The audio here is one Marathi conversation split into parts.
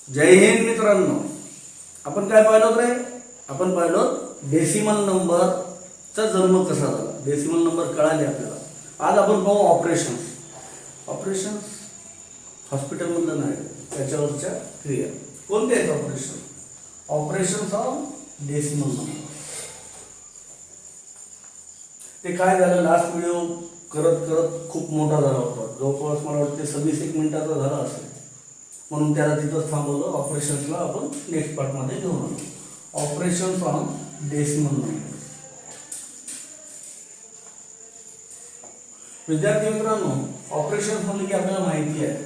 जय हिंद मित्रांनो. आपण काय पाहिलं रे? आपण पाहिलो डेसिमल नंबरचा जन्म कसा झाला. डेसिमल नंबर कळाले आपल्याला. आज आपण पाहू ऑपरेशन्स हॉस्पिटलमधलं नाही, त्याच्यावरच्या क्रिया. कोणते आहेत ऑपरेशन्स ऑफ डेसिमल नंबर. ते काय झालं, लास्ट व्हिडिओ करत करत खूप मोठा झाला होता. जवळपास मला वाटते 26-1 मिनिटाचा झाला असेल, म्हणून त्याला तिथंच थांबवलं. ऑपरेशन्सला आपण नेक्स्ट पार्टमध्ये घेऊन आलो. Operations on decimal number. विद्यार्थी मित्रांनो, ऑपरेशन्स म्हणजे की आपल्याला माहिती आहे,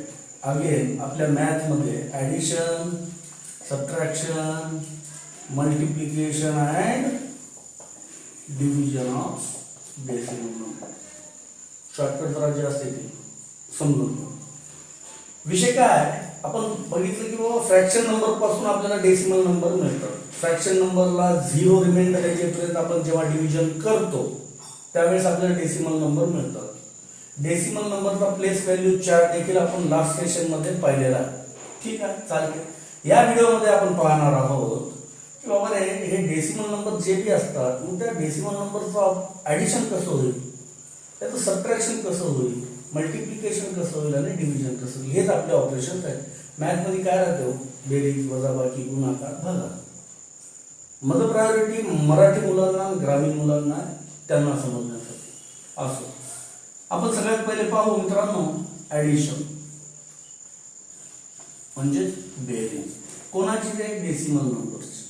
अगेन आपल्या मॅथमध्ये addition, subtraction, multiplication and division of decimal number. Shortcut जरा जे असते ते समजून. विषय काय, आपण बघितलं की बाबा फ्रॅक्शन नंबर पासून आपल्याला डेसिमल नंबर मिळतात. फ्रॅक्शन नंबरला 0 रिमाइंडर याच्यापर्यंत आपण जेव्हा डिव्हिजन करतो त्यावेळेस आपल्याला डेसिमल नंबर मिळतात. डेसिमल नंबरचा प्लेस व्हॅल्यू चार्ट देखील आपण लास्ट सेशनमध्ये पाहिलेला आहे. ठीक आहे, चालेल. या व्हिडिओमध्ये आपण पाहणार आहोत की बाबा रे, हे डेसिमल नंबर जे बी असतात, मग त्या डेसिमल नंबरचं ॲडिशन कसं होईल, त्याचं सबट्रॅक्शन कसं होईल, मल्टिप्लिकेशन कसं होईल आणि डिव्हिजन कसं होईल. हेच आपले ऑपरेशन्स आहेत. मॅथमध्ये काय राहते, बेरीज, वजाबाकी, गुणाकार, भागाकार. मग प्रायोरिटी मराठी मुलांना, ग्रामीण मुलांना, त्यांना समजण्यासाठी. असो, आपण सगळ्यात पहिले पाहू मित्रांनो ॲडिशन म्हणजे बेरीज. कोणाची ते? डेसिमल नंबरची.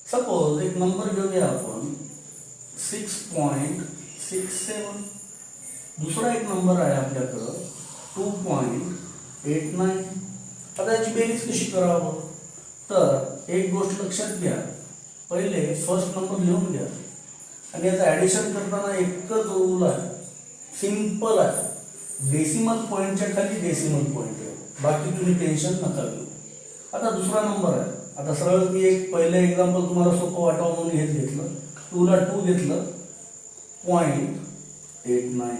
सपोज एक नंबर घेऊया आपण 6.67. दुसरा एक नंबर आहे आपल्याकडं 2.89. आता याची बेरीज कशी करावं, तर एक गोष्ट लक्षात घ्या. पहिले फर्स्ट नंबर लिहून घ्या आणि याचं ॲडिशन करताना एकच रूल आहे, सिंपल आहे. डेसिमल पॉईंटच्या खाली डेसिमल पॉईंट आहे, बाकी तुम्ही टेन्शन नका घेऊ. आता दुसरा नंबर आहे. आता सरळ मी एक पहिलं एक्झाम्पल तुम्हाला सोपं वाटावं म्हणून हेच घेतलं. 2 ला 2 घेतलं, 0.89.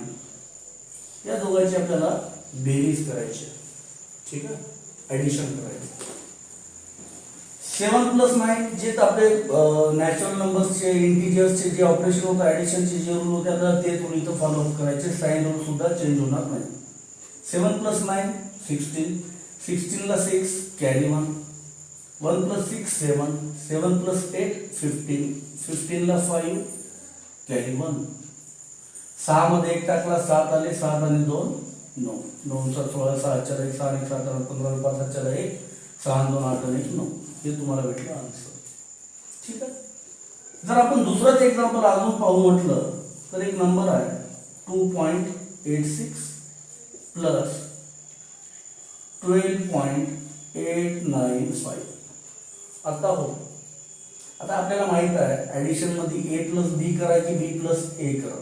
या दोघांची आपल्याला बेरीज करायची. ठीक आहे, ॲडिशन करायचं. 7 + 9 जे आपले नॅचरल नंबर्सचे, इंटिजर्सचे जे ऑपरेशन होतं, ॲडिशनचे जे रूल होते, आता ते तुम्ही इथं फॉलोअप करायचे. साइन रूल सुद्धा चेंज होणार नाही. 7 + 9 16. 16 ला 6 कॅरी 1. 1 + 6 7. 7 + 8 15. 15 ला 5 कॅरी 1. 6 मध्ये 1 टाकला 7 आले. 7 आणि 2 9. 9 × 16 6 × 1 6 आणि 7 15 5 × 1 6 2 8 आणि 9. हे तुम्हाला भेटलं आन्सर. ठीक आहे. जर आपण दुसरंच एक्झाम्पल अजून पाहू म्हटलं तर एक नंबर आहे 2.86 + 12.895. आता आपल्याला माहित आहे ॲडिशन मध्ये A + B करा की B + A करा,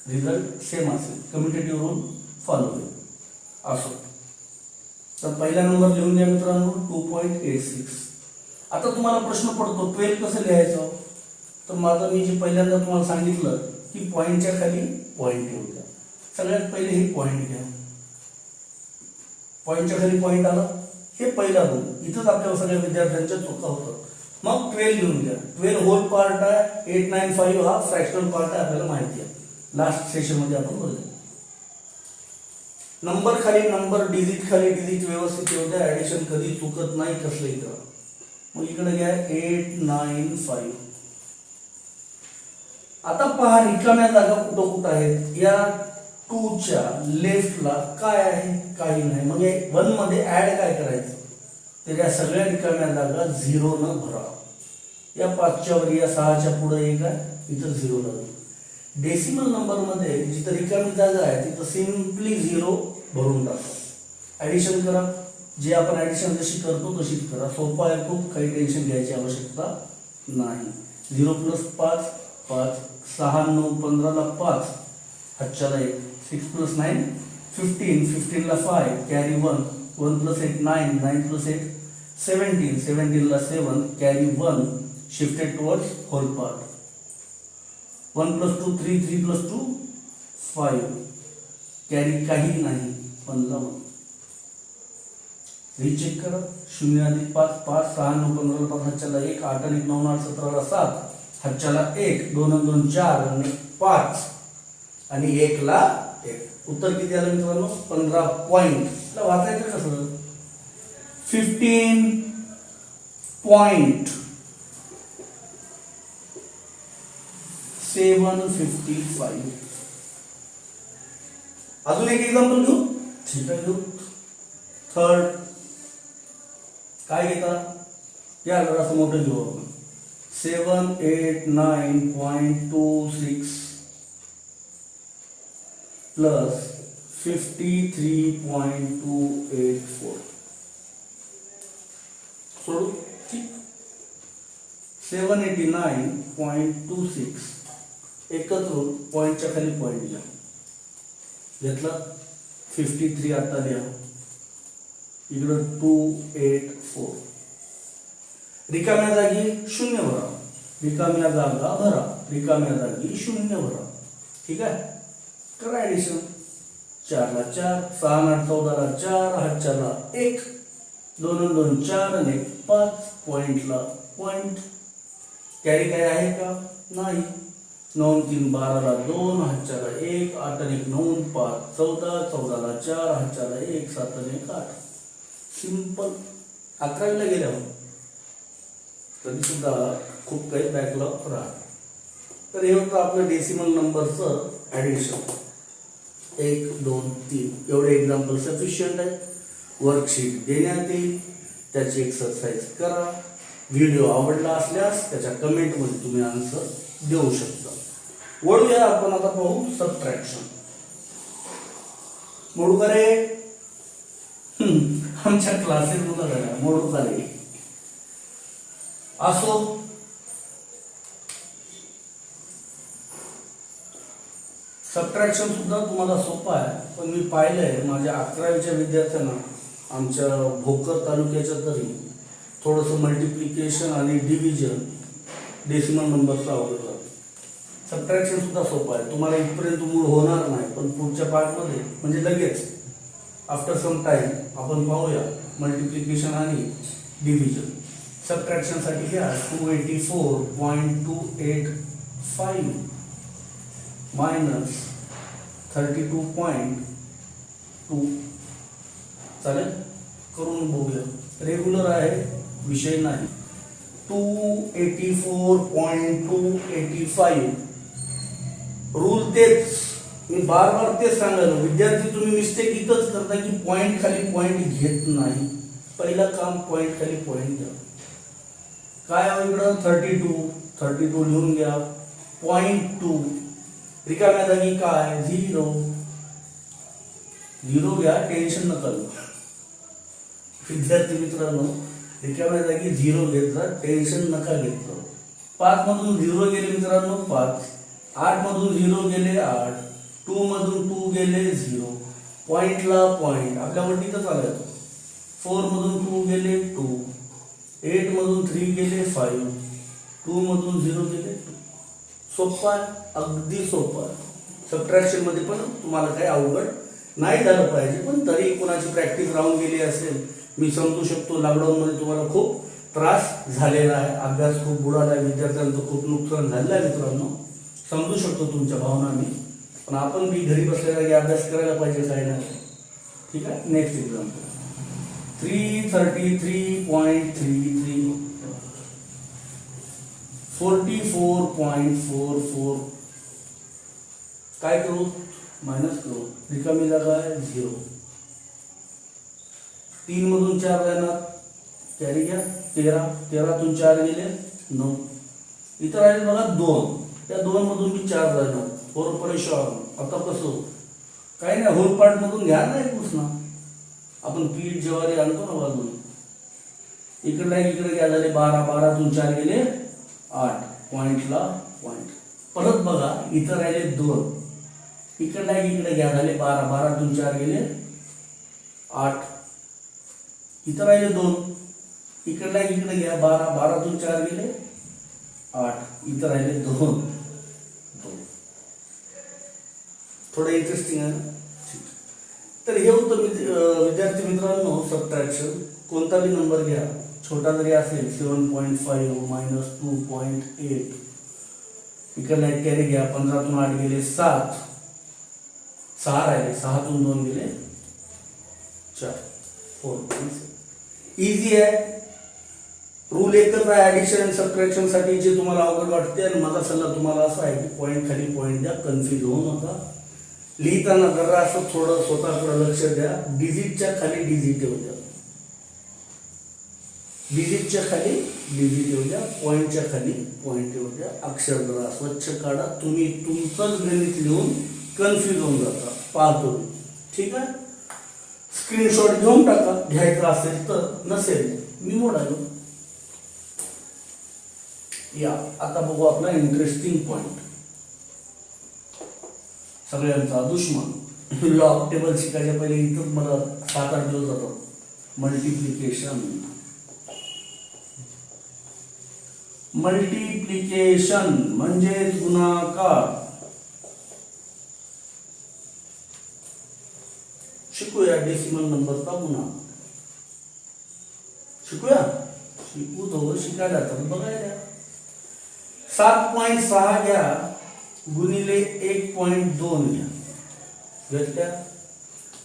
रिझल्ट सेम असेल. कम्युटेटिव्ह रूल फॉलो होईल. असो, तर पहिला नंबर लिहून घ्या मित्रांनो 2.86. आता तुम्हाला प्रश्न पडतो 12 कसं लिहायचं, तर माझं मी जे पहिल्यांदा तुम्हाला सांगितलं की पॉईंटच्या खाली पॉईंट येऊ द्या. सगळ्यात पहिले हे पॉईंट घ्या. पॉईंटच्या खाली पॉईंट आला, हे पहिला रूल. इथंच आपल्या सगळ्या विद्यार्थ्यांच्या चुका होतात. मग 12 लिहून घ्या. 12 होल पार्ट आहे, 895 हा फ्रॅक्शनल पार्ट आहे, आपल्याला माहिती आहे. लास्ट सेशनमध्ये आपण बोललो. नंबर खाली नंबर, डिजिट खाली डिजिट व्यवस्थित येऊ द्या. ॲडिशन कधी चुकत नाही, कसलंही करा. मग इकडे घ्या 895. आता पहा रिकाम्या जागा कुठं कुठं आहेत. या 2 च्या लेफ्टला काय आहे, काही नाही. मग 1 मध्ये ऍड काय करायचं, तर या सगळ्या रिकाम्या जागा 0 न भरा. या 5 च्या वर, या 6 च्या पुढे एक आहे, इथं 0 लागेल. डेसिमल नंबर मध्ये जिथं रिकामी जागा आहे तिथं सिम्पली 0 भरून टाका. ॲडिशन करा. जे आपण ॲडिशन जशी करतो तशीच करा. सोपा आहे खूप, काही टेन्शन घ्यायची आवश्यकता नाही. 0 + 5 5. 6 9 15 ला 5 हातच्याला 1. 6 + 9 15. 15 ला 5 कॅरी 1. 1 + 8 9. 9 + 8 17. 17 ला 7 carry 1. Shifted towards whole part. 1 + 2 3. 3 + 2 5 carry काही नाही. 1 ला 1. रिचेक करा. 0 अधिक 5 5 6 9 15 5 हातच्याला 1 8 आणि 9 8 17 7 हातच्याला 1 2 आणि 2 4 आणि 5 आणि 1 ला 1. उत्तर किती आलं मित्रांनो? 15 पॉइंट. वाचायचं कसं? 15 पॉइंट 755. अजून एक एक्झाम्पल घेऊ. ठीक आहे, घेऊ. थर्ड काय घेता? या जरासं मोठं घेऊ आपण. 789.26 प्लस 53.284 सोडू. ठीक. 789.26 एकत्र पॉईंटच्या खाली पॉईंट घ्या. घेतला. 53 आता लिहा. इकडं 284. रिकाम्या जागी 0 भरा. रिकाम्या जागा भरा. रिकाम्या जागी 0 भरा. ठीक आहे. करा ऍडिशन. 4 ला 4 6 8 14 ला 4 हातच्याला 1 2 आणि 2 4 आणि 1 5 पॉइंटला पॉइंट. कॅरी काय आहे का? नाही. 9 3 12 ला 2 हातच्याला 1 8 आणि 1 9 5 14 14 ला 4 हातच्याला 1 7 आणि 1 8. सिंपल. 11 ला गेल्यावर तरी सुद्धा खूप काही बॅकलॉग राहत. तर हे होतं आपलं डेसिमल नंबरचं ॲडिशन. 1 2 3 एवढे एक्झाम्पल सफिशियंट आहे. वर्कशीट देण्यात येईल, त्याची एक्सरसाइज करा. व्हिडिओ आवडला असल्यास त्याच्या कमेंटमध्ये तुम्ही आन्सर देऊ शकता. वळूया आपण आता पाहू सबट्रॅक्शन. मोडू का रे? आमच्या क्लासेस मध्ये मोडू का रे? असो. सबट्रॅक्शन सुद्धा तुम्हाला सोपं आहे, पण मी पाहिलंय माझ्या 11वीच्या विद्यार्थ्यांना आमच्या भोकर तालुक्याच्या तरी थोडंसं मल्टिप्लिकेशन आणि डिव्हिजन डेसिमल नंबरचा अवघड जातं. सबट्रॅक्शन सुद्धा सोपं आहे. तुम्हाला इथपर्यंत मूळ होणार नाही, पण पुढच्या पार्टमध्ये म्हणजे लगेच आफ्टर सम टाइम आपण पाहूया मल्टिप्लिकेशन आणि डिव्हिजन. सबट्रॅक्शनसाठी घ्या 284.285 मायनस 32.2. चालेल, करून बघूया. रेग्युलर आहे, विषय नाही. 284.285 रूल तेच. मी बार बार तेच सांगायला विद्यार्थी तुम्ही मिस्टेक इथंच करता की पॉइंट खाली पॉइंट घेत नाही. पहिलं काम पॉइंट खाली पॉइंट घ्या. काय आहे इकडं? 32 लिहून घ्या. 0.2 रिकाम्या जागी काय? 0 घ्या. टेन्शन नका घेऊ विद्यार्थी मित्रांनो. रिकाम्या जागी 0 घेतला, टेन्शन नका घेतलं. 5 मधून 0 गेले मित्रांनो 5. 8 मधून 0 गेले 8. 2 मधून 2 गेले 0. पॉइंटला पॉइंट आपल्या वरतीच आला येतो. 4 मधून 2 गेले 2. 8 मधून 3 गेले 5. 2 मधून 0 गेले 2. सोपं आहे, अगदी सोपं आहे. सबट्रॅक्शन मध्ये पण तुम्हाला काही अवघड नाही झालं पाहिजे, पण तरी कोणाची प्रॅक्टिस राहून गेली असेल मी समजू शकतो. लॉकडाऊन मध्ये तुम्हाला खूप त्रास झालेला आहे, अभ्यास खूप बुडाला आहे, विद्यार्थ्यांचं खूप नुकसान झालेलं आहे मित्रांनो. समजू शकतो तुमच्या भावना मी, पण आपण बी घरी बसलेला की अभ्यास करायला पाहिजे काय नाही. ठीक आहे. Next example 333.33 44.44. काय करू? मायनस करू. रिकामी जागा आहे 0. 3 मधून 4 जाणार, कॅरी घ्या. 13तून 4 गेले 9. इथं राहिले बघा 2. त्या 2 मधून मी 4 जाणार. 4 परेशान. आता कसं? काही नाही, होल पार्ट मधून घ्या नाही पुसना. आपण पीठ ज्वारी आणतो ना बाजून. इकडे घ्या झाले 12. 12तून 4 गेले 8. पॉइंटला पॉइंट. परत बघा इथं राहिले 2. इकडे घ्या झाले 12. 12तून 4 गेले 8. इथं राहिले 2. इकडे घ्या 12. 12तून 4 गेले 8. इथं राहिले 2. थोडं इंटरेस्टिंग आहे. तर हे होतं विद्यार्थी मित्रांनो सबट्रॅक्शन. कोणता बी नंबर घ्या, छोटा जरी असेल 7.5 मायनस 2.8, इकडला एक कॅरी घ्या, 15तून 8 गेले 7, 6 राहिले, 6तून 2 गेले 4, 4.6. इझी आहे. रूल एकच आहे ऍडिशन आणि सबट्रॅक्शन साठी, जे तुम्हाला अवघड वाटते. आणि माझा सल्ला तुम्हाला असा आहे की पॉईंट खाली पॉईंट द्या, कन्फ्युज होऊ नका. लिहिताना जरा असं थोडं स्वतःकडे लक्ष द्या. डिजिटच्या खाली डिजिट येऊ द्या, डिजिटच्या खाली डिजिट येऊ द्या, पॉईंटच्या खाली पॉईंट येऊ द्या. अक्षर जरा स्वच्छ काढा. तुम्ही तुमचंच गणित लिहून कन्फ्युज होऊन जाता, पाहतो. ठीक आहे, स्क्रीनशॉट घेऊन टाका घ्यायचा असेल तर, नसेल मी मोडालो. या आता बघू आपला इंटरेस्टिंग पॉइंट, सगळ्यांचा दुश्मन. लॉग टेबल शिकायच्या पहिले इथं मला 7-8 दिवस जातात. मल्टिप्लिकेशन, मल्टिप्लिकेशन म्हणजे गुणाकार. शिकूया डेसिमल नंबरचा गुणाकार. शिकूया, शिकू तो शिकायला तर बघायला. 7.6 घ्या गुणिले 1.2 घ्या. घेतल्या.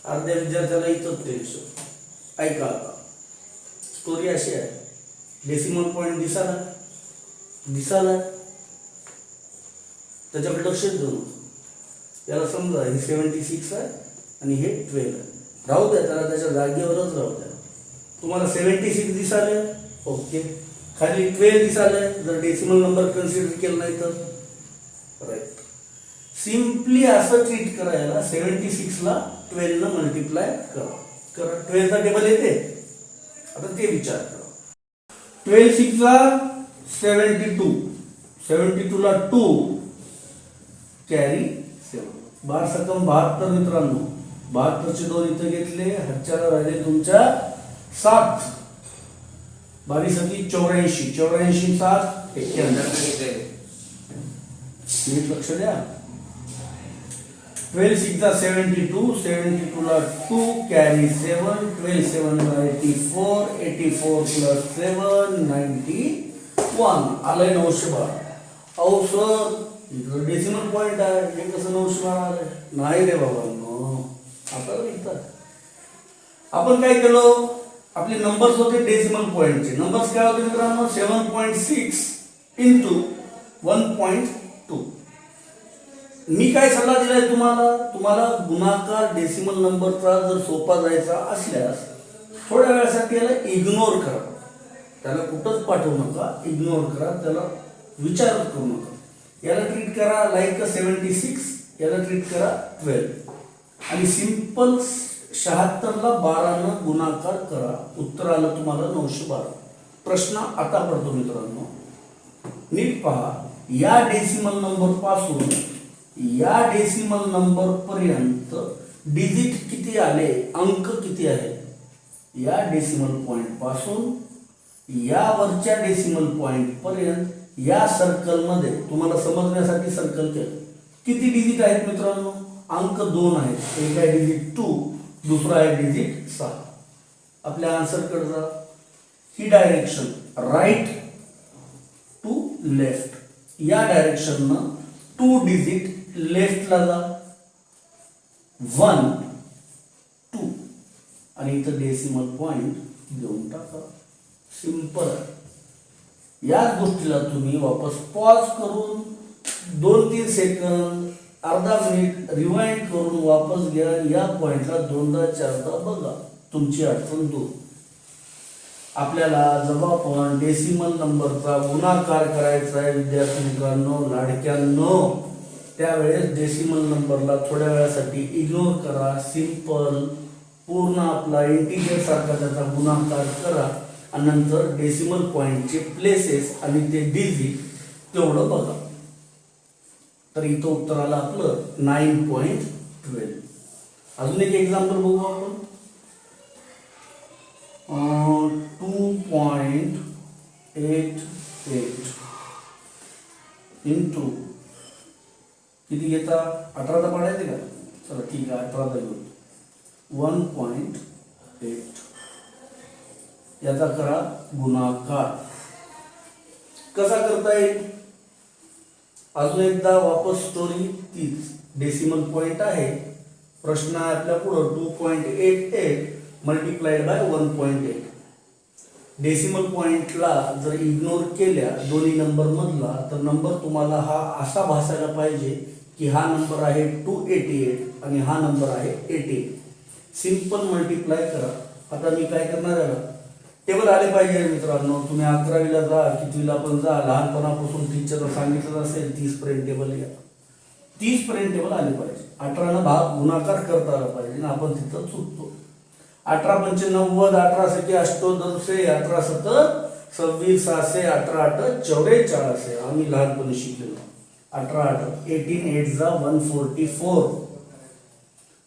अर्ध्या विद्यार्थ्याला इथंच टेन्शन. ऐका आता, स्टोरी अशी आहे. डेसिमल पॉईंट दिसाला त्याच्याकडे लक्ष देऊ नका. त्याला समजा हे 76 आहे आणि हे 12 आहे. राहू द्या त्याला, त्याच्या जागेवरच राहू द्या. तुम्हाला 76 दिसाले, ओके. खाली 12 दिसाले, जर डेसिमल नंबर कन्सिडर केला नाही तर राईट. सिम्पली असं ट्रीट करायला, 76 ला 12 न मल्टिप्लाय करा. 12 चा टेबल येते, आता ते विचार करा. 12 6 ला 72, 72 ला 2 कॅरी 7, 12 सकम 72 मित्रांनो. 72 चे 2 इथं घेतले, हातच्याला राहिले तुमच्या 7, 22 = 84, 84 7 91. नीट लक्ष द्या. 12 6 ला 72, 72 ला 2 कॅरी 7, 12 7 ला 84, 84 प्लस 7 91. आलंय 912. अहो सर इकडं डेसिमल पॉइंट आहे, हे कसं 912 आलंय? नाही रे बाबा, आता लिहितात. आपण काय केलो, आपले नंबर्स होते डेसिमल पॉइंटचे. नंबर्स काय होते मित्रांनो, 7.6 इंटू 1.2. मी काय सल्ला दिलाय तुम्हाला गुणाकार डेसिमल नंबरचा जर सोपा जायचा असल्यास थोड्या वेळासाठी याला इग्नोर करा. त्याला कुठंच पाठवू नका, इग्नोर करा, त्याला विचारच करू नका. याला ट्रीट करा लाईक 76, याला ट्रीट करा 12 आणि सिंपल 76 ला 12 न गुणाकार करा. उत्तर आलं तुम्हाला 912. प्रश्न आता पडतो मित्रांनो, नीट पहा. या डेसिमल नंबर पासून या डेसिमल नंबर पर्यंत डिजिट किती आले, अंक किती आहे. या डेसिमल पॉइंट पासून या वरच्या डेसिमल पॉइंट पर्यंत या सर्कल मध्ये, तुम्हाला समजण्यासाठी सर्कल केलं, किती डिजिट आहेत मित्रांनो, अंक 2 आहेत. एक आहे डिजिट 2, दुसरा आहे डिजिट 6. आपल्या आन्सर कडे जा. ही डायरेक्शन राईट टू लेफ्ट, या डायरेक्शन न 2 डिजिट लेफ्ट ला जा, 1 2 आणि इथं डेसिमल पॉइंट देऊन टाका. सिंपल. या गोष्टीला तुम्ही वापस पॉज करून 2-3 सेकंद, अर्धा मिनिट रिवाइंड करून वापस घ्या. या पॉइंटला 2दा-4दा बघा, तुमची अडचण दूर. आपल्याला जेव्हा पण डेसिमल नंबरचा गुणाकार करायचा आहे विद्यार्थी मित्रांनो, लाडक्यांनो, त्यावेळेस डेसिमल नंबरला थोड्या वेळासाठी इग्नोर करा. सिंपल पूर्ण आपला इंटिजर सारखा त्याचा गुणाकार करा आणि नंतर डेसिमल पॉइंटचे प्लेसेस आणि ते डिजिट तेवढं बघा. तर इथं उत्तर आलं आपलं 9.12. अजून एक एक्झाम्पल बघू आपण. 2.88 इंटू किती घेता, 18चा पाडायचे का? चला ठीक आहे, 18चा घेऊ. 1.8 याचा करा गुणाकार. कसा करता येईल? अजून एकदा वापस स्टोरी तीच. डेसिमल पॉइंट आहे, प्रश्न आहे आपल्या पुढं 2.88 मल्टिप्लाइड बाय 1.8. डेसिमल पॉइंटला जर इग्नोर केल्या दोन्ही नंबर मधला तर नंबर तुम्हाला हा असा भासायला पाहिजे की हा नंबर आहे 288 आणि हा नंबर आहे 88. सिंपल मल्टिप्लाय करा. आता मी काय करणार आहे, टेबल आले पाहिजे मित्रांनो. तुम्ही 11वीला जा, कितवीला पण जा, लहानपणापासून टीचरला सांगितलं असेल 30 पर्यंत टेबल या. 30 पर्यंत टेबल आले पाहिजे. 18 न भाग गुणाकार करता आला पाहिजे ना, आपण तिथं चुकतो. 18 पंचे 90, 18 सके 88, 18 सत्तर 26, 6 18 8 44. आम्ही लहानपणी शिकलेलो. 18 8 18 8 जा 144.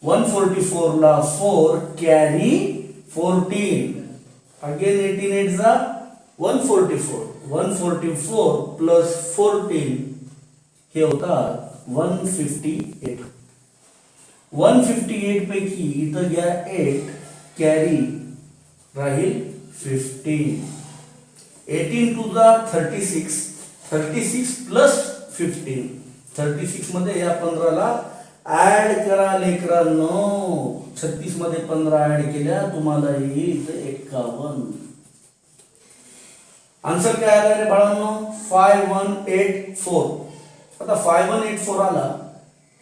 144 ला 4 कॅरी 14. अगेन 18 8 जा 144. 144 प्लस 14 हे होतात 158. 158 पैकी इथं घ्या 8, कॅरी राहील 15. 18 टू जा 36. 36 प्लस 15. 36 मध्ये या 15 ला ऍड करा लेकरांनो. 36 मध्ये 15 ऍड केल्या तुम्हाला येईल 51. आन्सर काय आला रे बाळांनो? 5184. आता 5184 आला.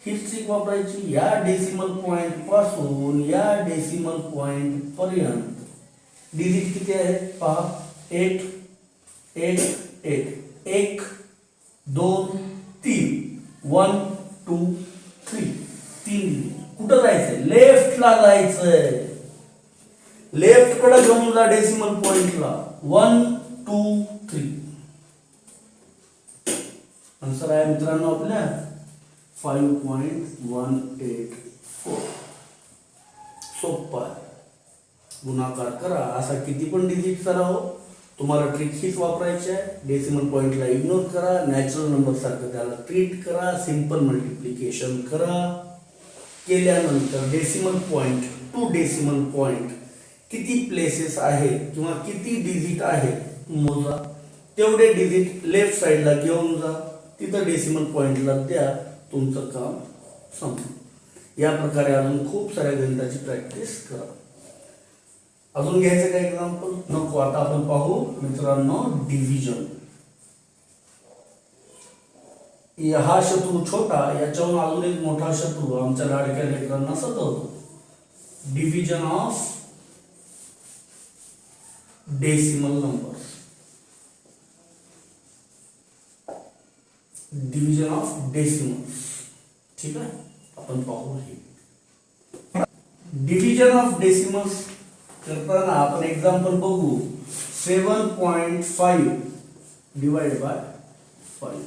हीच ट्रिक वापरायची. या डेसिमल पॉइंट पासून या डेसिमल पॉइंट पर्यंत डिजिट किती आहे पहा. 8 8 8 1 2 3 1 2 3 3. कुठं जायचंय? लेफ्टला जायचंय. लेफ्ट कडे घेऊन जा डेसिमल पॉइंटला. 1 2 3. आन्सर आहे मित्रांनो आपल्या 5.184. सोपा गुणाकार करा. असा किती पण डिजिट करावं, तुम्हाला ट्रिक हीच वापरायची आहे. डेसिमल पॉइंटला इग्नोर करा, नॅचरल नंबर सारखं त्याला ट्रीट करा, सिंपल मल्टिप्लिकेशन करा. केल्यानंतर decimal point two decimal point किती प्लेसेस आहेत किंवा किती डिजिट आहेत मोजा. तेवढे डिजिट लेफ्ट साइडला घेऊन जा, तिथं डेसिमल पॉइंटला द्या, तुमचं काम संपलं. या प्रकारे अजून खूप साऱ्या गणिताची प्रॅक्टिस करा. अजून घ्यायचं काय एक्झाम्पल? नको. आता आपण पाहू मित्रांनो डिव्हिजन. हा शत्रू छोटा, याच्याहून अजून एक मोठा शत्रू आमच्या लाडक्या लेकरांना सतवतो. Division of decimal numbers. Division of decimals. ठीक आहे, आपण पाहू. हे डिव्हिजन ऑफ डेसिमल्स करताना आपण एक्झाम्पल बघू. 7.5 डिवाइड बाय 5.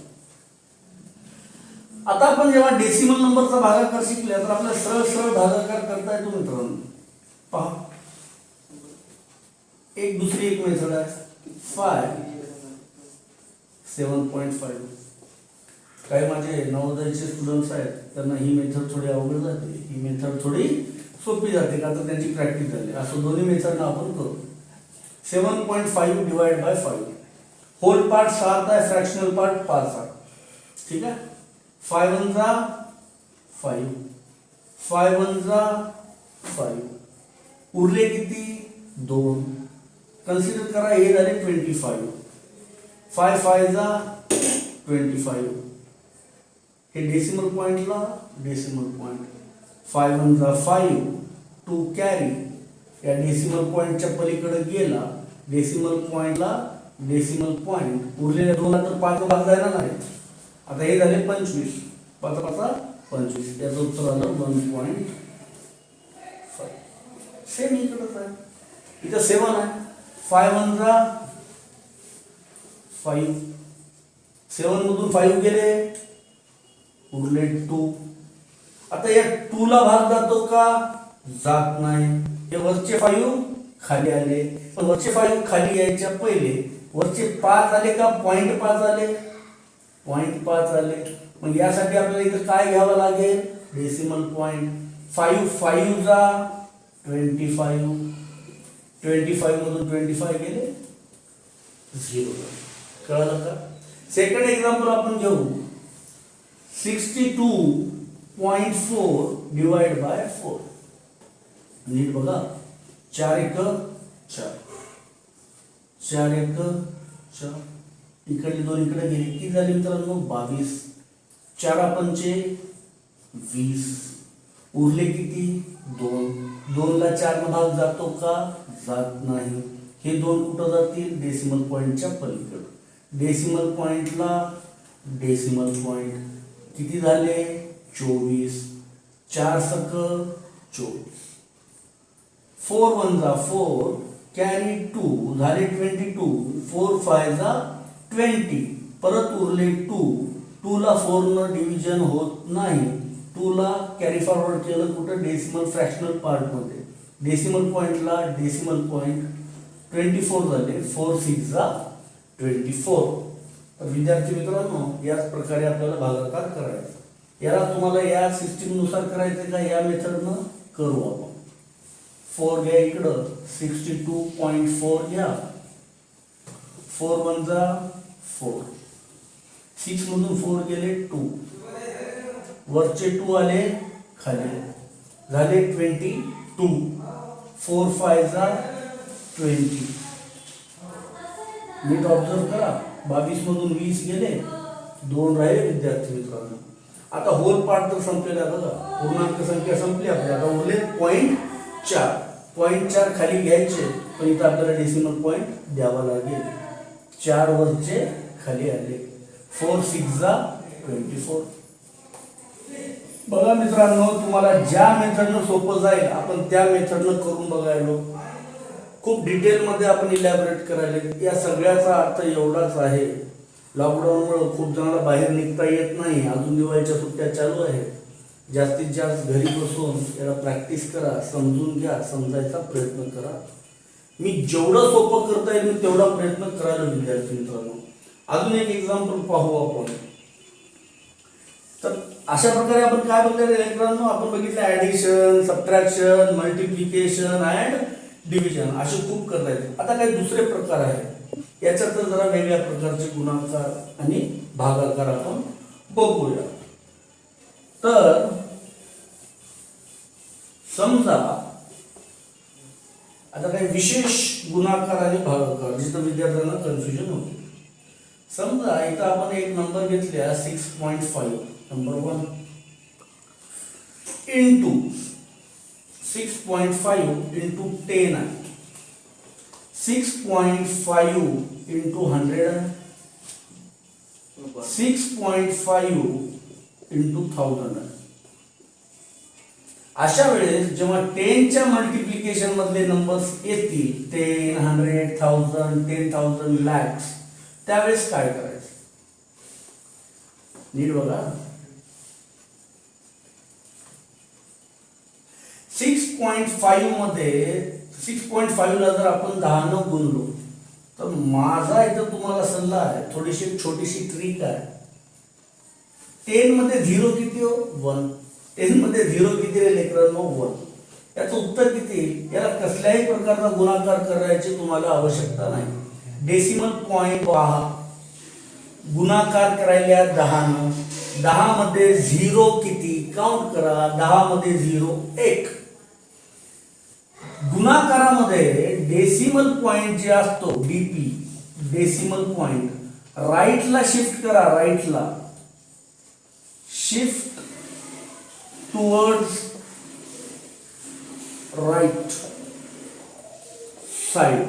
आता आपण जेव्हा डेसिमल नंबरचा भागाकार शिकले तर आपल्याला सरळ सरळ भागाकार करता येतो मित्रांनो. पहा, एक दुसरी एक मेथड आहे. 7.5. काही माझे नवोदयचे स्टुडंट्स आहेत, त्यांना ही मेथड थोडी अवघड जाते, ही मेथड थोडी सोपी जाते का तर त्यांची प्रॅक्टिस झाली. असं दोन्ही मेथडना आपण करू. 7.5 डिवाइड बाय 5. होल पार्ट 7 आहे, फ्रॅक्शनल पार्ट 5 आहे. ठीक आहे. 5 1 जा 5, 5 1 जा 5. उरले किती? 2. कन्सिडर करा हे झाले 25. 5 5 जा 25. हे डेसिमल पॉइंटला डेसिमल पॉइंट. 5 1 जा 5, 2 कॅरी या डेसिमल पॉइंटच्या पलीकडे गेला. डेसिमल पॉइंटला डेसिमल पॉइंट. उरलेल्या 2 तर 5 भाग जायला नाही. आता हे झाले 25. 5 5 25. याचं उत्तर आलं 1.5. सेम इकडंच आहे. इथं 7 आहे. 5 1 जा 5. 7 मधून 5 गेले, उरले 2. आता या 2 ला भाग जातो का? जात नाही. हे वरचे 5 खाली आले, पण वरचे 5 खाली यायच्या पहिले वरचे 5 आले का? 0.5 आले. 0.5 आले. मग यासाठी आपल्याला इथं काय घ्यावं लागेल? Decimal point. 5 5 जा 25, 25 मधून 25 गेले 0. कळलं का? सेकंड एक्झाम्पल आपण घेऊ. 62.4 डिवाइड बाय 4. नीट बघा. 4 1 4, 4 1 4, इकडली 2 इकडे गेली. किती झाली मित्रांनो? 22. 4 पंचे 20. उरले किती? 2. 2 ला 4 न भाग जातो का? जात नाही. हे 2 कुठं जातील? डेसिमल पॉइंटच्या पलीकडे. डेसिमल पॉइंटला डेसिमल पॉइंट किती झाले? 24. 4 सक 24. 4 1 जा 4, कॅरी 2 झाले 22. 4 5 जा 20. परत उरले 2. 2 ला 4 न डिव्हिजन होत नाही. 2 ला कॅरी फॉरवर्ड केलं कुठं? डेसिमल फ्रॅक्शनल पार्ट मध्ये. डेसिमल पॉइंटला डेसिमल पॉइंट 24 झाले. 4 6 जा 24. तर विद्यार्थी मित्रांनो, याच प्रकारे आपल्याला भागाकार करायचा. याला तुम्हाला या सिस्टीम नुसार करायचं का या मेथडनं? करू आपण. 4 घ्या इकडं. 62.4 घ्या. 4 1 जा 4. 6 मधून 4 गेले 2. वरचे 2 आले खाली झाले 22. 4 5 जा 20. नीट ऑब्झर्व करा. 22 मधून 20 गेले, 2 राहिले विद्यार्थी मित्रांनो. आता होल पार्ट तर संपलेला आहे बघा. पूर्णांक संख्या संपली आपली. आता उरले 0.4. 0.4 खाली घ्यायचे, पण इथं आपल्याला डेसिमल पॉइंट द्यावा लागेल. 4 वरचे खाली आले. 4 6 जा 24. बघा मित्रांनो, तुम्हाला ज्या मेथडनं सोपं जाईल आपण त्या मेथडनं करून बघायलो. खूप डिटेलमध्ये आपण इलॅबोरेट करायला. या सगळ्याचा अर्थ एवढाच आहे. लॉकडाऊनमुळे खूप जणांना बाहेर निघता येत नाही. अजून दिवाळीच्या सुट्ट्या चालू आहेत. जास्तीत जास्त घरी बसून याला प्रॅक्टिस करा, समजून घ्या, समजायचा प्रयत्न करा. मी जेवढं सोपं करता येईल मी तेवढा प्रयत्न करायला विद्यार्थी मित्रांनो. अजून एक एक्झाम्पल पाहू आपण. तर अशा प्रकारे आपण काय बघितलं मित्रांनो? आपण बघितलं addition, subtraction, multiplication and division. असे खूप करता येते. आता काही दुसरे प्रकार आहेत. याच्यात जरा वेगळ्या प्रकारचे गुणाकार आणि भागाकार आपण बघूया. तर समजा आता काही विशेष गुणाकार आणि भागाकार जिथं विद्यार्थ्यांना कन्फ्युजन होते. समजा इथं आपण एक नंबर घेतला 6.5 नंबर 1 इंटू 6.5 इंटू 10 आहे. 6.5 इंटू 100 आहे. 6.5 इंटू 1000 आहे. अशा वेळेस जेव्हा 10च्या मल्टिप्लिकेशन मधले नंबर्स येतील 10, 100, 1000, 10,000, लॅक्स, त्यावेळेस काय करायचं? नीट बघा. 6.5 मध्ये 6.5 ला जर आपण 10 न गुणलो तर माझा इथं तुम्हाला सल्ला आहे, थोडीशी छोटीशी ट्रिक आहे. 10 मध्ये 0 किती हो? 1. 10 मध्ये 0 किती रे लेकरांनो? 1. याचं उत्तर किती? याला कसल्याही प्रकारचा गुणाकार करायची तुम्हाला आवश्यकता नाही. डेसिमल पॉइंट पहा. गुणाकार करायला 10 न. 10 मध्ये 0 किती? काउंट करा. 10 मध्ये 0 1. गुणाकारामध्ये डेसिमल पॉइंट जे असतो डीपी, डेसिमल पॉइंट राईटला शिफ्ट करा. राईटला shift towards right side.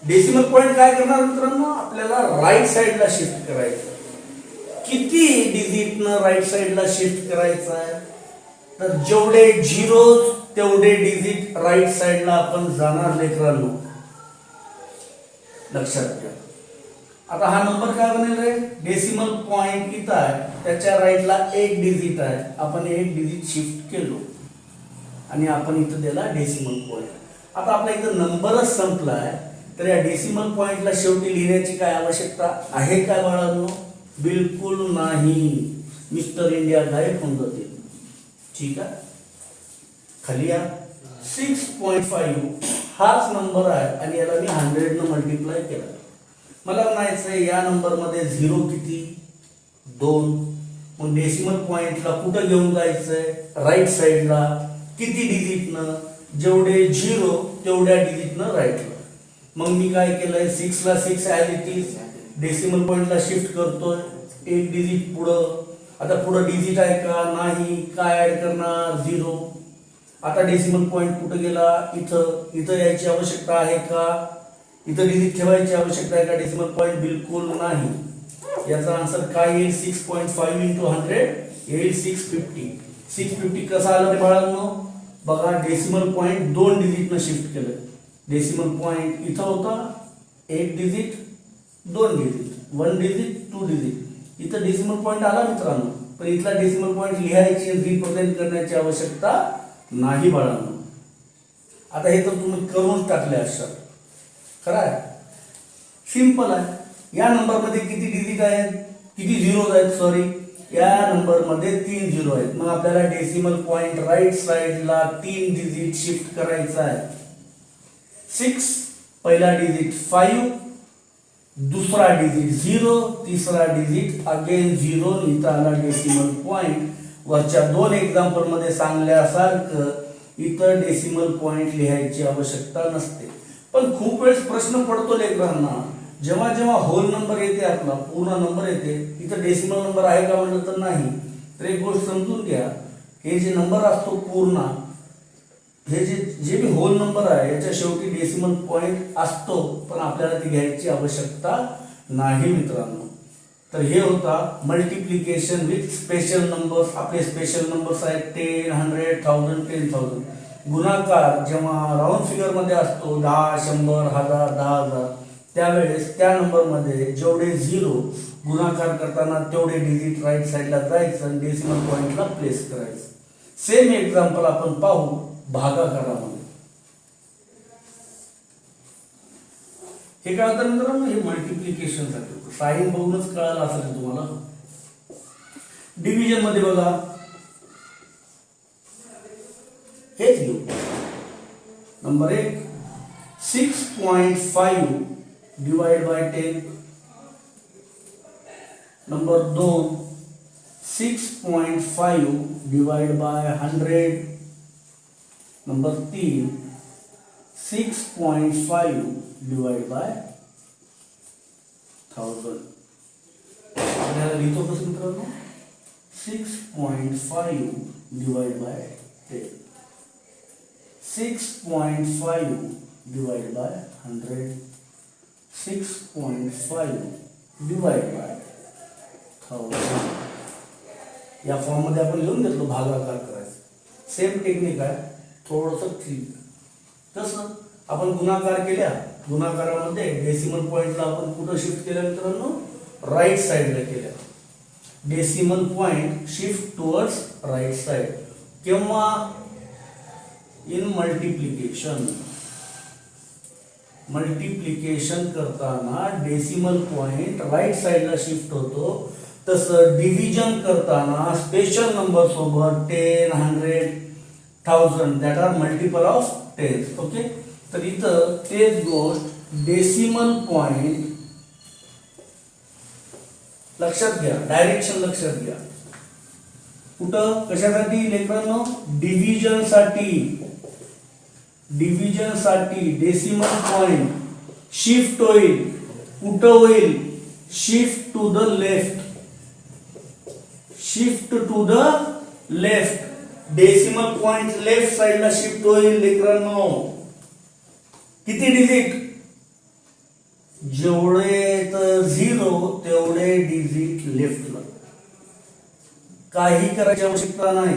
Decimal point काय करणार मित्रांनो? आपल्याला राईट साइडला शिफ्ट करायचं. किती डिजिटनं राईट साइडला शिफ्ट करायचं आहे? तर जेवढे झिरोज तेवढे डिजिट राईट साइडला आपण जाणार लेकरांनो. लक्षात घ्या. आता हा नंबर काय बनेल रे? डेसिमल पॉइंट इथं आहे, त्याच्या राईटला 1 डिजिट आहे. आपण 1 डिजिट शिफ्ट केलो आणि आपण इथं दिला डेसिमल पॉइंट. आता आपल्या इथं नंबरच संपलाय, तर या डेसिमल पॉइंटला शेवटी लिहिण्याची काय आवश्यकता आहे काय बाळांनो? बिलकुल नाही. मिस्टर इंडिया गायब होऊन जाते. ठीक आहे. खाली या 6.5 हाच नंबर आहे आणि याला मी 100 न मल्टिप्लाय केला. मला म्हणायचं आहे या नंबर मध्ये झिरो किती 2. मग डेसिमल पॉइंटला कुठं घेऊन जायचंय राईट साईडला. किती डिजिटनं जेवढे झिरो तेवढ्या डिजिटनं राईटला. मग मी काय केलंय 6 ला 6 ॲज इट इज डेसिमल पॉइंटला शिफ्ट करतोय एक डिजिट पुढं. आता पुढं डिजिट आहे का नाही काय ऍड करणार 0. आता डेसिमल पॉइंट कुठं गेला इथं. इथं यायची आवश्यकता आहे का इथं डिजिट ठेवायची आवश्यकता आहे का डेसिमल पॉइंट बिलकुल नाही. याचा आन्सर काय येईल 6.5 इंटू 100 येईल 650. 650 कसा आलं रे बाळांनो बघा डेसिमल पॉइंट 2 डिजिटनं शिफ्ट केलं. डेसिमल पॉइंट इथं होता 1 डिजिट 2 डिजिट 1 डिजिट 2 डिजिट. इथं डेसिमल पॉइंट आला मित्रांनो पण इथला डेसिमल पॉइंट लिहायची रिप्रेझेंट करण्याची आवश्यकता नाही बाळांनो. आता हे तर तुम्ही करून टाकले असाल खरं आहे सिंपल आहे. या नंबर मध्ये किती डिजिट आहेत किती झिरोज आहेत सॉरी या नंबर मध्ये 3 झिरो आहेत. मग आपल्याला डेसिमल पॉइंट राईट साइडला 3 डिजिट शिफ्ट करायचा आहे. 6 पहिला डिजिट 5 दुसरा डिजिट 0 तिसरा डिजिट अगेन 0 इथं आला डेसिमल पॉइंट. वरच्या 2 एक्झाम्पल मध्ये सांगल्यासारखं इथं डेसिमल पॉइंट लिहायची आवश्यकता नसते. पण खूप वेळेस प्रश्न पडतो लेकरांना जेव्हा जेव्हा होल नंबर येते आपला पूर्ण नंबर येते इथं डेसिमल नंबर आहे का म्हणलं तर नाही. तर एक गोष्ट समजून घ्या हे जे नंबर असतो पूर्ण हे जे भी होल नंबर आहे याच्या शेवटी डेसिमल पॉइंट असतो पण आपल्याला ती घ्यायची आवश्यकता नाही मित्रांनो. तर हे होता मल्टिप्लिकेशन विथ स्पेशल नंबर्स. आपले स्पेशल नंबर्स आहेत 10 100 1000 10,000. गुणाकार जेव्हा राऊंड फिगर मध्ये असतो 10 100 1000 10,000 त्यावेळेस त्या नंबर मध्ये जेवढे झिरो गुणाकार करताना तेवढे डिजिट राईट साईडला जायचं आणि डेसिमल पॉइंटला प्लेस करायचं. सेम एक्झाम्पल आपण पाहू भागाकारामध्ये. हे काय होतं मित्रांनो हे मल्टिप्लिकेशन साठी साइन बघूनच कळालं असेल तुम्हाला. डिव्हिजन मध्ये बघा हेच घेऊ. Number 1 6.5 divide by 10. Number 2 6.5 divide by 100. Number 3 6.5 divide by 1000. आपल्याला लिहितो कसं मित्रांनो 6.5 divide by 10 6.5 divide by 100 6.5 divide by 1000. या फॉर्म मध्ये आपण लिहून घेतलो भागाकार करायचं. सेम टेक्निक आहे थोडंसं ठीक. कसं आपण गुणाकार केल्या गुणाकारामध्ये डेसिमल पॉइंटला आपण कुठं शिफ्ट केलं मित्रांनो राईट साइडला केल्या. Decimal point shift towards right side. केव्हा इन मल्टिप्लिकेशन. मल्टिप्लिकेशन करताना डेसिमल पॉइंट राईट साइडला शिफ्ट होतो. तसं डिव्हिजन करताना स्पेशल नंबर सोबत 10 100 1000 that are multiple of 10. Okay तर इथं तेच गोष्ट डेसिमल पॉइंट लक्षात घ्या डायरेक्शन लक्षात घ्या. कुठं कशासाठी लेकरांनो डिव्हिजन साठी डेसिमल पॉइंट शिफ्ट होईल. कुठं होईल shift to the left. Shift to the left. Decimal point left साइडला शिफ्ट होईल लेकरांनो. किती डिजिट जेवढे तर 0 तेवढे डिजिट लेफ्टला. काही करायची आवश्यकता नाही.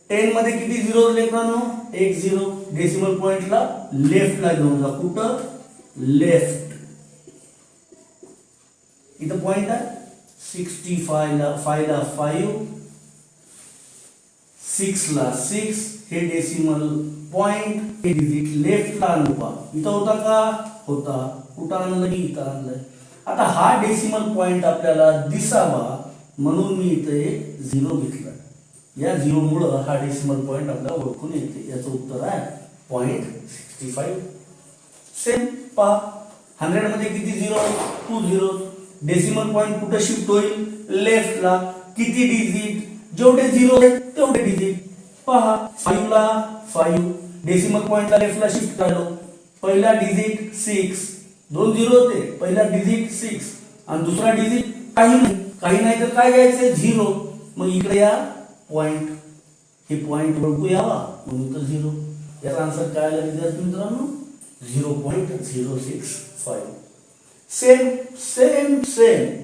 10 मध्ये किती झिरो लेकरांनो 1 0. डेसिमल पॉइंटला लेफ्टला घेऊन जा. कुठं लेफ्ट. इथं पॉइंट आहे 65 ला 5 ला 5 6 ला 6. हे डेसिमल पॉइंट हे डिजिट लेफ्टला आणू. इथं होता का होता. कुठं आणलं इथं आणलंय. आता हा डेसिमल पॉइंट आपल्याला दिसावा म्हणून मी इथे 0 घेतला. या 0 मुळे हा डेसिमल पॉईंट आपल्याला ओळखून येते. याचं उत्तर आहे 0.65. सेम पहा 100 मध्ये किती झिरो? 2 झिरो. डेसिमल पॉईंट कुठे शिफ्ट होईल? लेफ्टला. किती डिजिट? जेवढे झिरो आहेत तेवढे डिजिट. पहा 5 ला 5 डेसिमल पॉइंटला लेफ्टला शिफ्ट झालो. पहिला डिजिट 6, 2 झिरो होते. पहिला डिजिट 6 आणि दुसरा डिजिट काही नाही तर काय घ्यायचं? 0. मग इकडे या पॉइंट, हे पॉइंट ओळखू यावा म्हणून तर 0. याचा आन्सर काय आला विद्यार्थी मित्रांनो? 0.065. सेम सेम सेम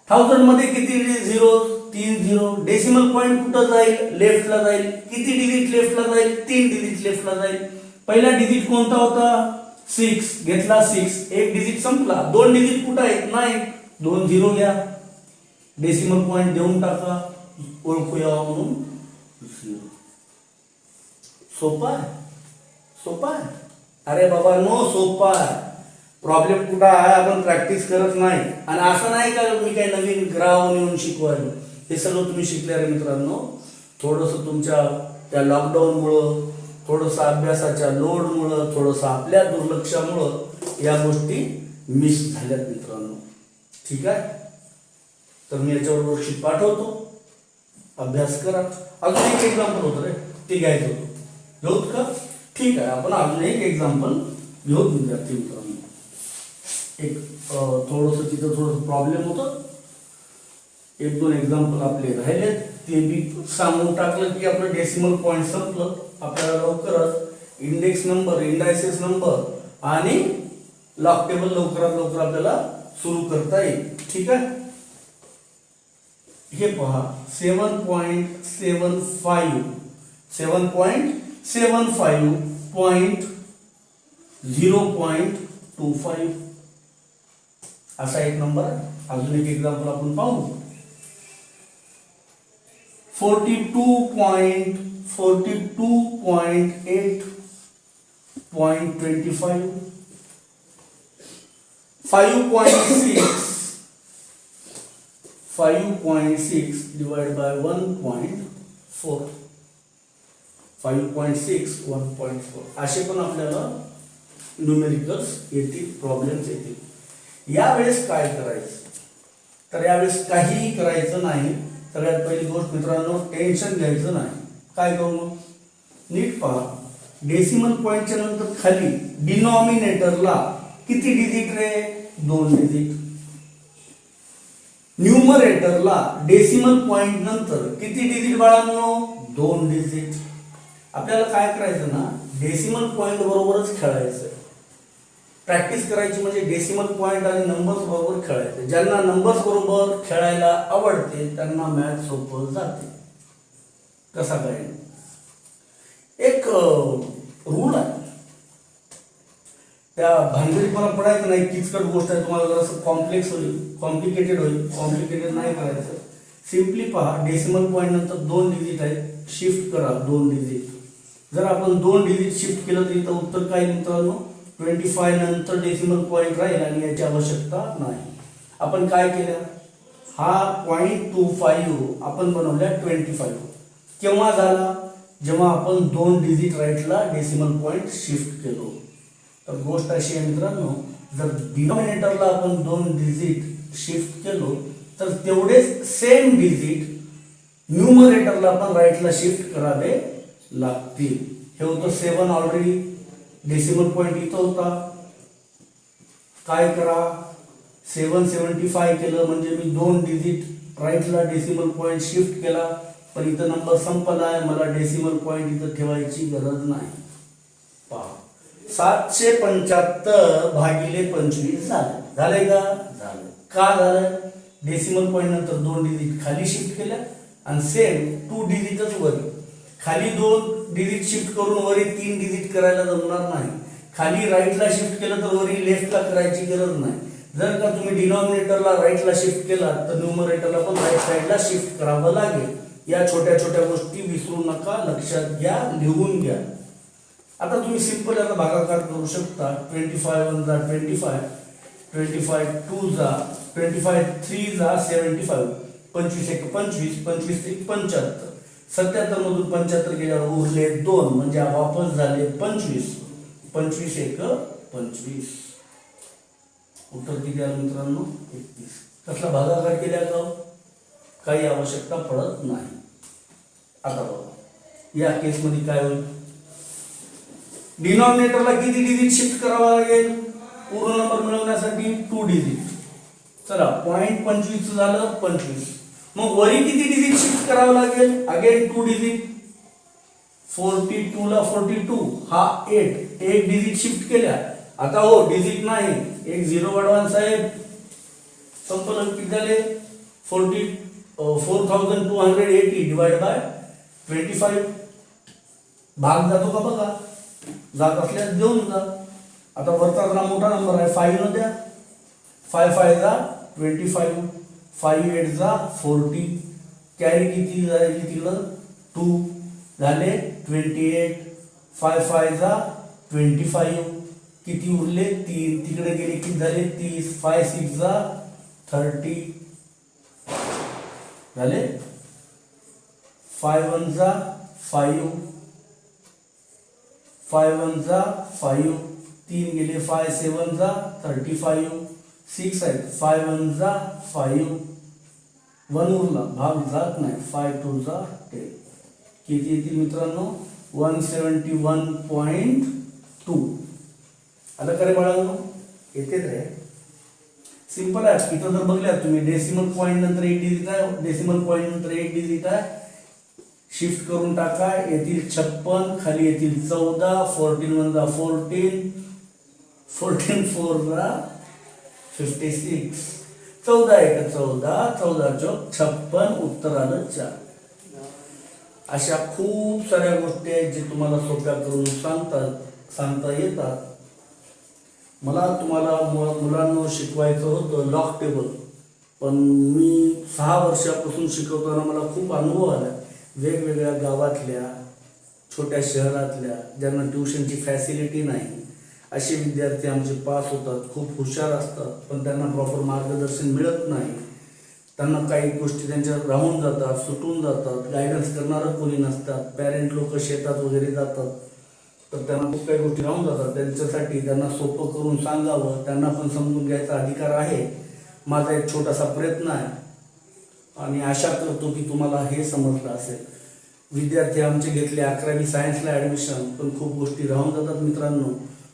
1000 मध्ये किती झिरो? 3 झिरो. डेसिमल पॉइंट कुठं जाईल? लेफ्टला जाईल. किती डिजिट लेफ्टला जाईल? 3 डिजिट लेफ्टला जाईल. पहिला डिजिट कोणता होता? 6. घेतला 6. एक डिजिट संपला. 2 डिजिट कुठं आहेत? नाही. 2 झिरो घ्या. डेसिमल पॉइंट देऊन टाका ओळखूया म्हणून 0. सोपा आहे? सोपा आहे? अरे बाबा नो, सोपा आहे. प्रॉब्लेम कुठं आहे? आपण प्रॅक्टिस करत नाही. आणि असं नाही का मी काही नवीन ग्राफ येऊन शिकवायला. हे सगळं तुम्ही शिकले रे मित्रांनो. थोडंसं तुमच्या त्या लॉकडाऊनमुळं, थोडंसं अभ्यासाच्या लोडमुळं, थोडंसं आपल्या दुर्लक्षामुळं या गोष्टी मिस झाल्यात मित्रांनो. ठीक आहे, तर मी याच्यावर वर्कशीट पाठवतो, अभ्यास करा. अजून एक एक्झाम्पल होतं रे, ते घ्यायचं होतं. घेऊत का? ठीक आहे, आपण अजून एक एक्झाम्पल घेऊन विद्यार्थी मित्रांनो. एक थोडंसं तिथं थोडंसं प्रॉब्लेम होतं. 1-2 एक्झाम्पल आपले राहिले ते बी सांगून टाकलं की आपलं डेसिमल पॉईंट संपलं. आपल्याला लवकरच इंडेक्स नंबर, इंडायसेस नंबर आणि लॉग टेबल लवकरात लवकर आपल्याला सुरू करता येईल. ठीक आहे, हे पहा 7.75 0.25 असा एक नंबर आहे. अजून एक एक्झाम्पल आपण पाहू. 42.8.25 5.6 divided by 1.4 5.6 1.4 असे पण आपल्याला न्यूमेरिकल्स येतील, प्रॉब्लेम्स येतील. यावेळेस काय करायचं? तर यावेळेस काहीही करायचं नाही. सगळ्यात पहिली गोष्ट मित्रांनो, टेन्शन घ्यायचं नाही. काय करू मग? नीट पहा. डेसिमल पॉइंटच्या नंतर खाली डिनॉमिनेटरला किती डिजिट रे? 2 डिजिट. न्यूमरेटरला डेसिमल पॉइंट नंतर किती डिजिट बाळांनो? 2 डिजिट. आपल्याला काय करायचं ना, डेसिमल पॉइंट बरोबरच खेळायचं. प्रॅक्टिस करायची म्हणजे डेसिमल पॉइंट आणि नंबर्स बरोबर खेळायचं. ज्यांना नंबर्स बरोबर खेळायला आवडते त्यांना मॅथ सोपं जाते. कसा काय? एक रूल आहे, त्या भानगडीपणा पडायचं नाही. किचकट गोष्ट आहे, तुम्हाला जरासं कॉम्प्लेक्स होईल, कॉम्प्लिकेटेड होईल. कॉम्प्लिकेटेड नाही करायचं. सिम्पली पहा, डेसिमल पॉइंट नंतर 2 डिजिट आहेत, शिफ्ट करा 2 डिजिट. जर आपण 2 डिजिट शिफ्ट केलं तर इथं उत्तर काय मित्रांनो? 25 नंतर डेसिमल पॉइंट राहील आणि याची आवश्यकता नाही. आपण काय केलं? हा 0.25 आपण बनवल्या 25. केव्हा झाला? जेव्हा आपण 2 डिजिट राईटला डेसिमल पॉइंट शिफ्ट केलो. तर गोष्ट अशी आहे मित्रांनो, जर डिनॉमिनेटरला आपण 2 डिजिट शिफ्ट केलो तर तेवढेच सेम डिजिट न्यूमरेटरला पण राईटला शिफ्ट करावे लागतील. हे होतं 7 ऑलरेडी. डेसिमल पॉइंट इथं होता. काय करा? 775 केलं म्हणजे मी 2 डिजिट राईटला डेसिमल पॉइंट शिफ्ट केला, पण इथं नंबर संपला आहे. मला डेसिमल पॉइंट इथं ठेवायची गरज नाही. पहा, 775 भागिले 25 झालं. झालंय का? झालं. का झालं? डेसिमल पॉइंट नंतर 2 डिजिट खाली शिफ्ट केल्या आणि सेम 2 डिजिटच वरी. खाली 2 डिजिट शिफ्ट करून वरी 3 डिजिट करायला जमणार नाही. खाली राईटला शिफ्ट केलं तर वरी लेफ्टला करायची गरज नाही. जर का तुम्ही डिनॉमिनेटरला राईटला शिफ्ट केला तर न्यूमरेटरला पण राईट साईडला शिफ्ट करावं लागेल. या छोट्या छोट्या गोष्टी विसरू नका, लक्षात घ्या, लिहून घ्या. आता तुम्ही सिंपल याचा भागाकार करू शकता. 25 1 जा 25, 25 2 जा 25, 3 जा 75. 25 एक 25, 25 एक 75, 77 मधून 75 गेल्यावर उरले 2, म्हणजे वापस झाले 25, 25 एक 25. उत्तर किती आलं मित्रांनो? 31. कसला भागाकार केल्या का? काही आवश्यकता पडत नाही. आता बघा या केसमध्ये काय होईल, डिनॉमिनेटरला किती डिजिट शिफ्ट करावा लागेल पूर्ण नंबर मिळवण्यासाठी? 2 डिजिट. चला 0.25 झालं 25. मग वरी किती डिजिट शिफ्ट करावं लागेल? Again 2 digit. 42 ला 42 हा 8, एक डिजिट शिफ्ट केल्या. आता हो डिजिट नाही, एक 0 वाढवा साहेब. संपलं. किती झाले? 4280 डिवाइड बाय 25. भाग जातो का बघा, जात असल्यास देऊन जा. आता वरचा जरा मोठा नंबर आहे, 5 न द्या. 5 5 जा 25, 5 8 जा 40. कॅरी किती जाईल तिकडं? 2 झाले 28. 5 5 जा 25. किती उरले? 3. तिकडे गेले किती झाले? 30. 5 6 जा 30 झाले. 5 1 जा 5, 5 1 जा 5. 3 गेले 5 7 जा 35. 6 आहेत. 5 1 जा 5. 1 उरला, भाग जात नाही. 5 2 जा 10. किती येतील मित्रांनो? 171.2. आता करे बाळांनो, येतेच आहे. सिंपल आहे. इथं जर बघल्या तुम्ही डेसिमल पॉईंट नंतर 1 डिजिट आहे, डेसिमल पॉईंट नंतर 1 डिजिट आहे. शिफ्ट करून टाका. येतील 56, खाली येतील 14. 14 1 जा 14, 14 4 जा 56. 14 1 14, 14 चौक 56. उत्तर आलं 4. अशा खूप साऱ्या गोष्टी आहेत जे तुम्हाला सोप्या करून सांगता येतात. मला तुम्हाला मुलांना शिकवायचं होतं लॉग टेबल, पण मी 6 वर्षापासून शिकवताना मला खूप अनुभव आला. वेगवेगळ्या गावातल्या, छोट्या शहरातल्या, ज्यांना ट्युशनची फॅसिलिटी नाही, असे विद्यार्थी आमचे पास होतात. खूप हुशार असतात, पण त्यांना प्रॉपर मार्गदर्शन मिळत नाही. त्यांना काही गोष्टी त्यांच्या राहून जातात, सुटून जातात. गायडन्स करणारं कोणी नसतात. पॅरेंट लोक शेतात वगैरे जातात, तर त्यांना खूप काही गोष्टी राहून जातात. त्यांच्यासाठी त्यांना सोपं करून सांगावं, त्यांना पण समजून घ्यायचा अधिकार आहे. माझा एक छोटासा प्रयत्न आहे आणि आशा करतो की तुम्हाला हे समजलं असेल. विद्यार्थी आमचे घेतले 11वी सायन्सला ॲडमिशन, पण खूप गोष्टी राहून जातात मित्रांनो.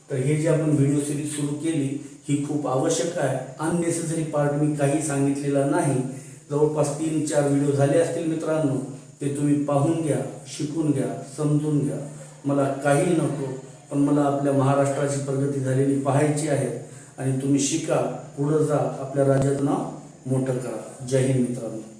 तर हे जे आपण व्हिडिओ सिरीज सुरू केली ही खूप आवश्यक आहे. अननेसेसरी पार्ट मी काही सांगितलेला नाही. जवळपास 3-4 व्हिडिओ झाले असतील मित्रांनो. ते तुम्ही पाहून घ्या, शिकून घ्या, समजून घ्या. मला काही नको, पण मला आपल्या महाराष्ट्राची प्रगती झालेली पाहायची आहे. आणि तुम्ही शिका, पुढं जा, आपल्या राज्याचं नाव मोठं करा. जय हिंद मित्रांनो.